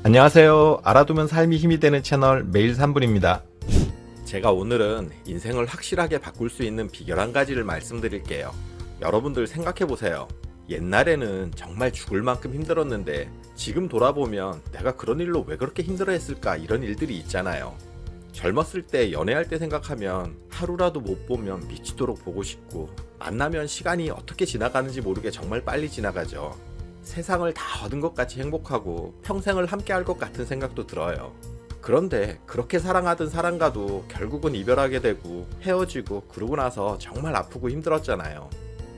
안녕하세요. 알아두면 삶이 힘이 되는 채널 매일 3분입니다. 제가 오늘은 인생을 확실하게 바꿀 수 있는 비결 한 가지를 말씀드릴게요. 여러분들 생각해보세요. 옛날에는 정말 죽을 만큼 힘들었는데 지금 돌아보면 내가 그런 일로 왜 그렇게 힘들어 했을까, 이런 일들이 있잖아요. 젊었을 때 연애할 때 생각하면 하루라도 못 보면 미치도록 보고 싶고, 만나면 시간이 어떻게 지나가는지 모르게 정말 빨리 지나가죠. 세상을 다 얻은 것 같이 행복하고 평생을 함께 할 것 같은 생각도 들어요. 그런데 그렇게 사랑하던 사람과도 결국은 이별하게 되고 헤어지고, 그러고 나서 정말 아프고 힘들었잖아요.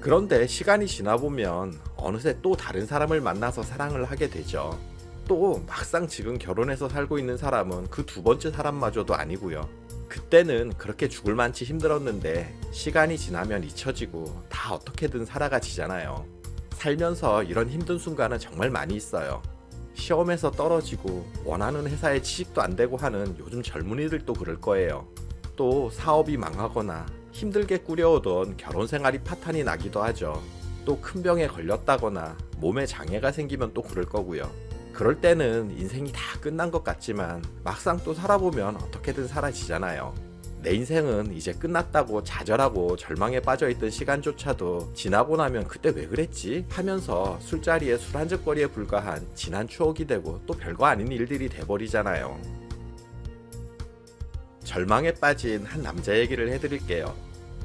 그런데 시간이 지나보면 어느새 또 다른 사람을 만나서 사랑을 하게 되죠. 또 막상 지금 결혼해서 살고 있는 사람은 그 두 번째 사람마저도 아니고요. 그때는 그렇게 죽을 만치 힘들었는데 시간이 지나면 잊혀지고 다 어떻게든 살아가지잖아요. 살면서 이런 힘든 순간은 정말 많이 있어요. 시험에서 떨어지고 원하는 회사에 취직도 안 되고 하는 요즘 젊은이들도 그럴 거예요. 또 사업이 망하거나 힘들게 꾸려오던 결혼 생활이 파탄이 나기도 하죠. 또 큰 병에 걸렸다거나 몸에 장애가 생기면 또 그럴 거고요. 그럴 때는 인생이 다 끝난 것 같지만 막상 또 살아보면 어떻게든 사라지잖아요. 내 인생은 이제 끝났다고 좌절하고 절망에 빠져있던 시간조차도 지나고 나면 그때 왜 그랬지? 하면서 술자리에 술 한적거리에 불과한 지난 추억이 되고 또 별거 아닌 일들이 돼버리잖아요. 절망에 빠진 한 남자 얘기를 해드릴게요.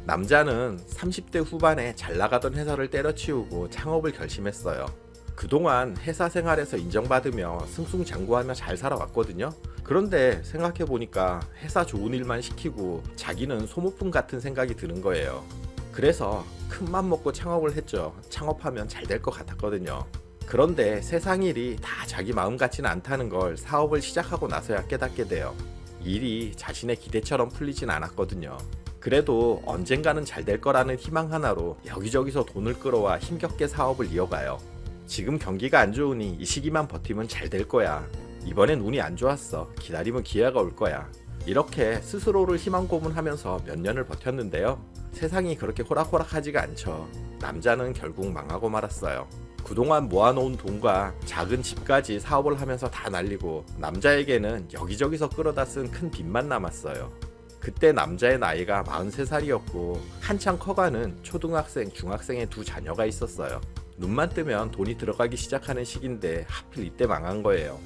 남자는 30대 후반에 잘 나가던 회사를 때려치우고 창업을 결심했어요. 그동안 회사 생활에서 인정받으며 승승장구하며 잘 살아왔거든요. 그런데 생각해보니까 회사 좋은 일만 시키고 자기는 소모품 같은 생각이 드는 거예요. 그래서 큰맘 먹고 창업을 했죠. 창업하면 잘 될 것 같았거든요. 그런데 세상 일이 다 자기 마음 같지는 않다는 걸 사업을 시작하고 나서야 깨닫게 돼요. 일이 자신의 기대처럼 풀리진 않았거든요. 그래도 언젠가는 잘 될 거라는 희망 하나로 여기저기서 돈을 끌어와 힘겹게 사업을 이어가요. 지금 경기가 안 좋으니 이 시기만 버티면 잘 될 거야. 이번엔 운이 안 좋았어. 기다리면 기회가 올 거야. 이렇게 스스로를 희망 고문하면서 몇 년을 버텼는데요. 세상이 그렇게 호락호락하지가 않죠. 남자는 결국 망하고 말았어요. 그동안 모아놓은 돈과 작은 집까지 사업을 하면서 다 날리고 남자에게는 여기저기서 끌어다 쓴 큰 빚만 남았어요. 그때 남자의 나이가 43살이었고 한창 커가는 초등학생, 중학생의 두 자녀가 있었어요. 눈만 뜨면 돈이 들어가기 시작하는 시기인데 하필 이때 망한 거예요.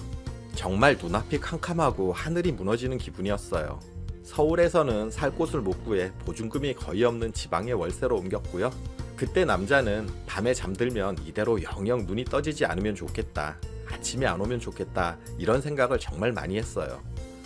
정말 눈앞이 캄캄하고 하늘이 무너지는 기분이었어요. 서울에서는 살 곳을 못 구해 보증금이 거의 없는 지방의 월세로 옮겼고요. 그때 남자는 밤에 잠들면 이대로 영영 눈이 떠지지 않으면 좋겠다, 아침이 안 오면 좋겠다, 이런 생각을 정말 많이 했어요.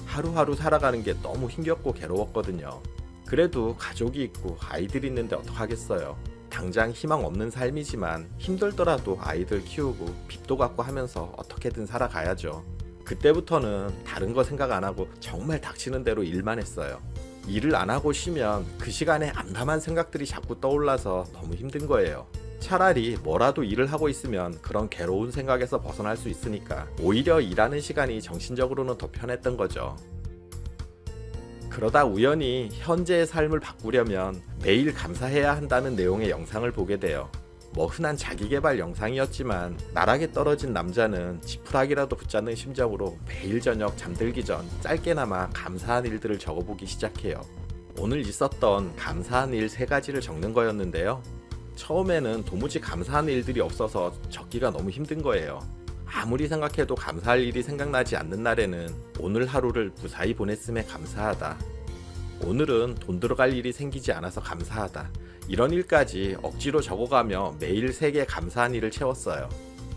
하루하루 살아가는 게 너무 힘겹고 괴로웠거든요. 그래도 가족이 있고 아이들이 있는데 어떡하겠어요. 당장 희망 없는 삶이지만 힘들더라도 아이들 키우고 빚도 갚고 하면서 어떻게든 살아가야죠. 그때부터는 다른 거 생각 안 하고 정말 닥치는 대로 일만 했어요. 일을 안 하고 쉬면 그 시간에 암담한 생각들이 자꾸 떠올라서 너무 힘든 거예요. 차라리 뭐라도 일을 하고 있으면 그런 괴로운 생각에서 벗어날 수 있으니까 오히려 일하는 시간이 정신적으로는 더 편했던 거죠. 그러다 우연히 현재의 삶을 바꾸려면 매일 감사해야 한다는 내용의 영상을 보게 돼요. 흔한 자기계발 영상이었지만 나락에 떨어진 남자는 지푸라기라도 붙잡는 심정으로 매일 저녁 잠들기 전 짧게나마 감사한 일들을 적어보기 시작해요. 오늘 있었던 감사한 일 3가지를 적는 거였는데요. 처음에는 도무지 감사한 일들이 없어서 적기가 너무 힘든 거예요. 아무리 생각해도 감사할 일이 생각나지 않는 날에는 오늘 하루를 무사히 보냈음에 감사하다, 오늘은 돈 들어갈 일이 생기지 않아서 감사하다, 이런 일까지 억지로 적어가며 매일 3개 감사한 일을 채웠어요.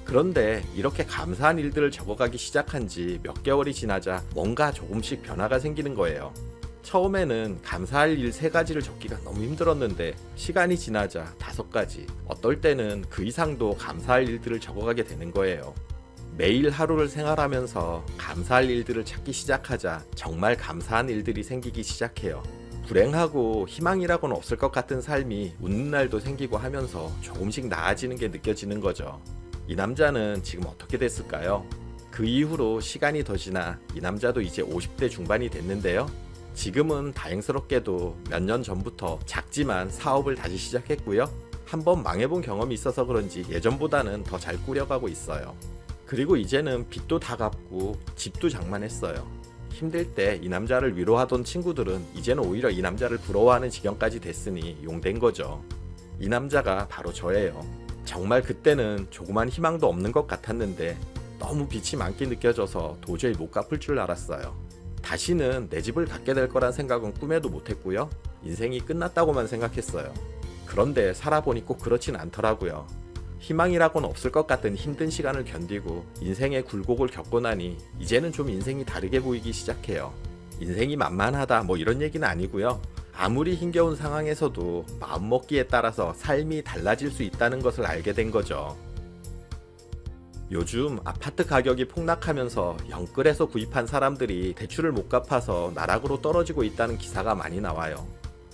그런데 이렇게 감사한 일들을 적어가기 시작한 지 몇 개월이 지나자 뭔가 조금씩 변화가 생기는 거예요. 처음에는 감사할 일 3가지를 적기가 너무 힘들었는데 시간이 지나자 5가지, 어떨 때는 그 이상도 감사할 일들을 적어가게 되는 거예요. 매일 하루를 생활하면서 감사할 일들을 찾기 시작하자 정말 감사한 일들이 생기기 시작해요. 불행하고 희망이라고는 없을 것 같은 삶이 웃는 날도 생기고 하면서 조금씩 나아지는 게 느껴지는 거죠. 이 남자는 지금 어떻게 됐을까요? 그 이후로 시간이 더 지나 이 남자도 이제 50대 중반이 됐는데요. 지금은 다행스럽게도 몇 년 전부터 작지만 사업을 다시 시작했고요. 한번 망해본 경험이 있어서 그런지 예전보다는 더 잘 꾸려가고 있어요. 그리고 이제는 빚도 다 갚고 집도 장만했어요. 힘들 때 이 남자를 위로하던 친구들은 이제는 오히려 이 남자를 부러워하는 지경까지 됐으니 용된 거죠. 이 남자가 바로 저예요. 정말 그때는 조그만 희망도 없는 것 같았는데 너무 빚이 많게 느껴져서 도저히 못 갚을 줄 알았어요. 다시는 내 집을 갖게 될 거란 생각은 꿈에도 못했고요. 인생이 끝났다고만 생각했어요. 그런데 살아보니 꼭 그렇진 않더라고요. 희망이라고는 없을 것 같은 힘든 시간을 견디고 인생의 굴곡을 겪고 나니 이제는 좀 인생이 다르게 보이기 시작해요. 인생이 만만하다 뭐 이런 얘기는 아니고요. 아무리 힘겨운 상황에서도 마음먹기에 따라서 삶이 달라질 수 있다는 것을 알게 된 거죠. 요즘 아파트 가격이 폭락하면서 영끌에서 구입한 사람들이 대출을 못 갚아서 나락으로 떨어지고 있다는 기사가 많이 나와요.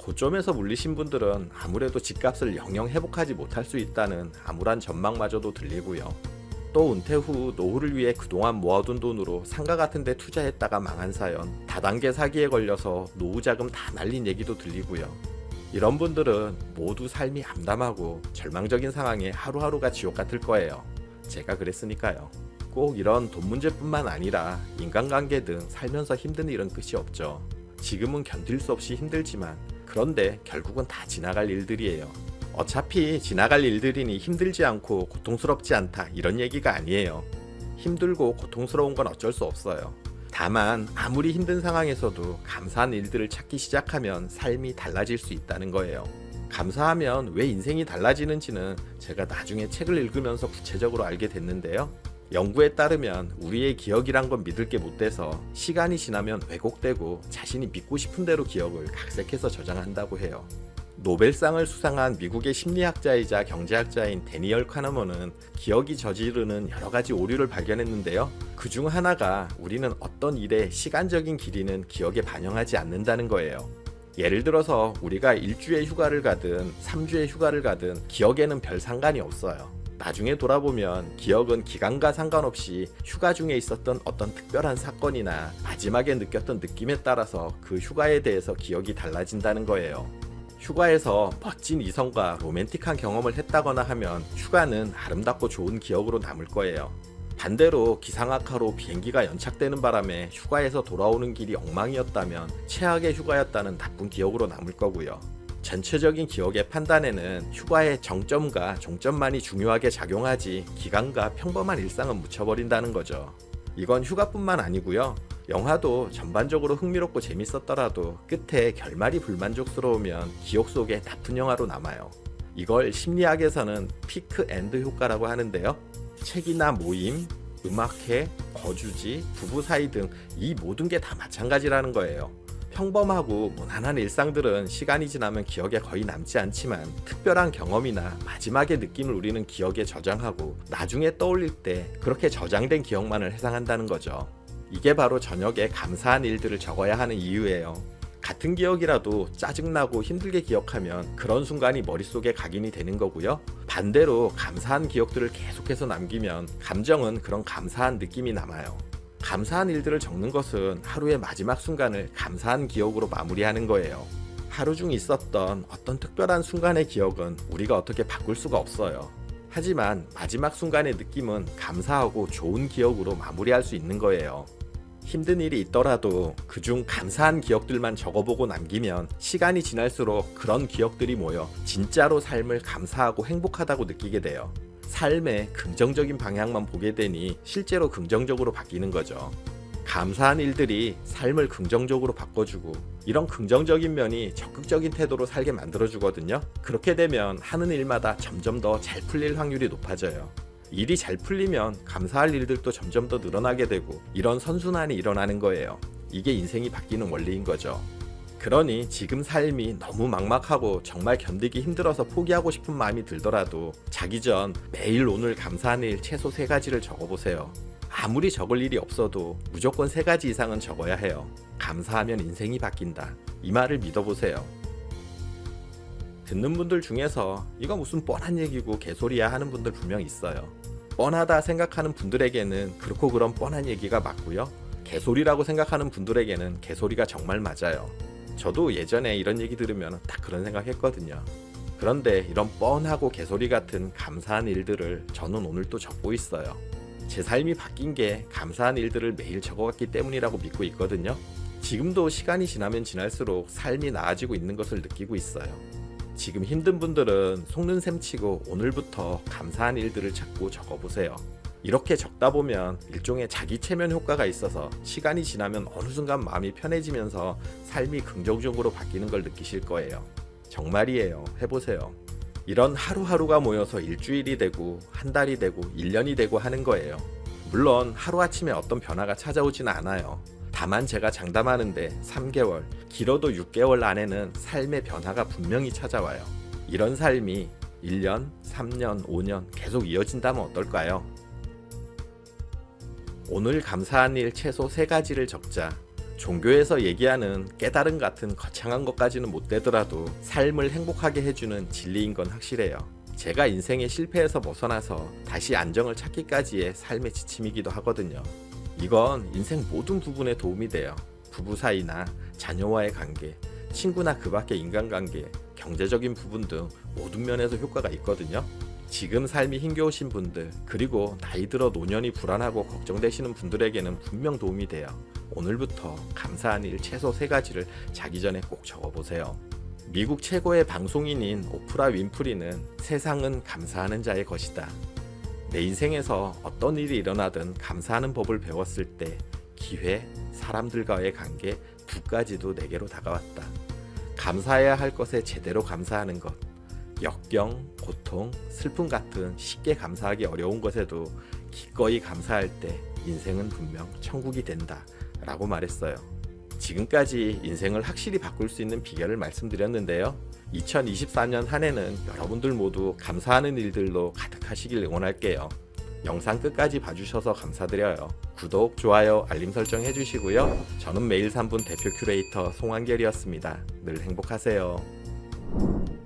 고점에서 물리신 분들은 아무래도 집값을 영영 회복하지 못할 수 있다는 암울한 전망마저도 들리고요. 또 은퇴 후 노후를 위해 그동안 모아둔 돈으로 상가 같은 데 투자했다가 망한 사연, 다단계 사기에 걸려서 노후 자금 다 날린 얘기도 들리고요. 이런 분들은 모두 삶이 암담하고 절망적인 상황에 하루하루가 지옥 같을 거예요. 제가 그랬으니까요. 꼭 이런 돈 문제뿐만 아니라 인간관계 등 살면서 힘든 일은 끝이 없죠. 지금은 견딜 수 없이 힘들지만 그런데 결국은 다 지나갈 일들이에요. 어차피 지나갈 일들이니 힘들지 않고 고통스럽지 않다 이런 얘기가 아니에요. 힘들고 고통스러운 건 어쩔 수 없어요. 다만 아무리 힘든 상황에서도 감사한 일들을 찾기 시작하면 삶이 달라질 수 있다는 거예요. 감사하면 왜 인생이 달라지는지는 제가 나중에 책을 읽으면서 구체적으로 알게 됐는데요. 연구에 따르면 우리의 기억이란 건 믿을 게 못 돼서 시간이 지나면 왜곡되고 자신이 믿고 싶은 대로 기억을 각색해서 저장한다고 해요. 노벨상을 수상한 미국의 심리학자이자 경제학자인 데니얼 카너먼은 기억이 저지르는 여러 가지 오류를 발견했는데요. 그 중 하나가 우리는 어떤 일의 시간적인 길이는 기억에 반영하지 않는다는 거예요. 예를 들어서 우리가 1주의 휴가를 가든 3주의 휴가를 가든 기억에는 별 상관이 없어요. 나중에 돌아보면 기억은 기간과 상관없이 휴가 중에 있었던 어떤 특별한 사건이나 마지막에 느꼈던 느낌에 따라서 그 휴가에 대해서 기억이 달라진다는 거예요. 휴가에서 멋진 이성과 로맨틱한 경험을 했다거나 하면 휴가는 아름답고 좋은 기억으로 남을 거예요. 반대로 기상악화로 비행기가 연착되는 바람에 휴가에서 돌아오는 길이 엉망이었다면 최악의 휴가였다는 나쁜 기억으로 남을 거고요. 전체적인 기억의 판단에는 휴가의 정점과 종점만이 중요하게 작용하지 기간과 평범한 일상은 묻혀버린다는 거죠. 이건 휴가뿐만 아니고요. 영화도 전반적으로 흥미롭고 재밌었더라도 끝에 결말이 불만족스러우면 기억 속에 나쁜 영화로 남아요. 이걸 심리학에서는 피크 앤드 효과라고 하는데요. 책이나 모임, 음악회, 거주지, 부부 사이 등 이 모든 게 다 마찬가지라는 거예요. 평범하고 무난한 일상들은 시간이 지나면 기억에 거의 남지 않지만 특별한 경험이나 마지막의 느낌을 우리는 기억에 저장하고 나중에 떠올릴 때 그렇게 저장된 기억만을 회상한다는 거죠. 이게 바로 저녁에 감사한 일들을 적어야 하는 이유예요. 같은 기억이라도 짜증나고 힘들게 기억하면 그런 순간이 머릿속에 각인이 되는 거고요. 반대로 감사한 기억들을 계속해서 남기면 감정은 그런 감사한 느낌이 남아요. 감사한 일들을 적는 것은 하루의 마지막 순간을 감사한 기억으로 마무리하는 거예요. 하루 중 있었던 어떤 특별한 순간의 기억은 우리가 어떻게 바꿀 수가 없어요. 하지만 마지막 순간의 느낌은 감사하고 좋은 기억으로 마무리할 수 있는 거예요. 힘든 일이 있더라도 그중 감사한 기억들만 적어보고 남기면 시간이 지날수록 그런 기억들이 모여 진짜로 삶을 감사하고 행복하다고 느끼게 돼요. 삶의 긍정적인 방향만 보게 되니 실제로 긍정적으로 바뀌는 거죠. 감사한 일들이 삶을 긍정적으로 바꿔주고 이런 긍정적인 면이 적극적인 태도로 살게 만들어주거든요. 그렇게 되면 하는 일마다 점점 더 잘 풀릴 확률이 높아져요. 일이 잘 풀리면 감사할 일들도 점점 더 늘어나게 되고 이런 선순환이 일어나는 거예요. 이게 인생이 바뀌는 원리인 거죠. 그러니 지금 삶이 너무 막막하고 정말 견디기 힘들어서 포기하고 싶은 마음이 들더라도 자기 전 매일 오늘 감사한 일 최소 3가지를 적어보세요. 아무리 적을 일이 없어도 무조건 3가지 이상은 적어야 해요. 감사하면 인생이 바뀐다. 이 말을 믿어보세요. 듣는 분들 중에서 이거 무슨 뻔한 얘기고 개소리야 하는 분들 분명 있어요. 뻔하다 생각하는 분들에게는 그렇고 그런 뻔한 얘기가 맞고요. 개소리라고 생각하는 분들에게는 개소리가 정말 맞아요. 저도 예전에 이런 얘기 들으면 딱 그런 생각했거든요. 그런데 이런 뻔하고 개소리 같은 감사한 일들을 저는 오늘 또 적고 있어요. 제 삶이 바뀐 게 감사한 일들을 매일 적어갔기 때문이라고 믿고 있거든요. 지금도 시간이 지나면 지날수록 삶이 나아지고 있는 것을 느끼고 있어요. 지금 힘든 분들은 속는 셈 치고 오늘부터 감사한 일들을 찾고 적어보세요. 이렇게 적다 보면 일종의 자기 체면 효과가 있어서 시간이 지나면 어느 순간 마음이 편해지면서 삶이 긍정적으로 바뀌는 걸 느끼실 거예요. 정말이에요. 해보세요. 이런 하루하루가 모여서 일주일이 되고 한 달이 되고 1년이 되고 하는 거예요. 물론 하루아침에 어떤 변화가 찾아오지는 않아요. 다만 제가 장담하는데 3개월, 길어도 6개월 안에는 삶의 변화가 분명히 찾아와요. 이런 삶이 1년, 3년, 5년 계속 이어진다면 어떨까요? 오늘 감사한 일 최소 3가지를 적자. 종교에서 얘기하는 깨달음 같은 거창한 것까지는 못 되더라도 삶을 행복하게 해주는 진리인 건 확실해요. 제가 인생의 실패에서 벗어나서 다시 안정을 찾기까지의 삶의 지침이기도 하거든요. 이건 인생 모든 부분에 도움이 돼요. 부부 사이나 자녀와의 관계, 친구나 그 밖의 인간관계, 경제적인 부분 등 모든 면에서 효과가 있거든요. 지금 삶이 힘겨우신 분들, 그리고 나이 들어 노년이 불안하고 걱정되시는 분들에게는 분명 도움이 돼요. 오늘부터 감사한 일 최소 3가지를 자기 전에 꼭 적어보세요. 미국 최고의 방송인인 오프라 윈프리는 세상은 감사하는 자의 것이다. 내 인생에서 어떤 일이 일어나든 감사하는 법을 배웠을 때 기회, 사람들과의 관계 2가지도 내게로 다가왔다. 감사해야 할 것에 제대로 감사하는 것. 역경, 고통, 슬픔 같은 쉽게 감사하기 어려운 것에도 기꺼이 감사할 때 인생은 분명 천국이 된다 라고 말했어요. 지금까지 인생을 확실히 바꿀 수 있는 비결을 말씀드렸는데요. 2024년 한 해는 여러분들 모두 감사하는 일들로 가득하시길 응원할게요. 영상 끝까지 봐주셔서 감사드려요. 구독, 좋아요, 알림 설정 해주시고요. 저는 매일 3분 대표 큐레이터 송한결이었습니다. 늘 행복하세요.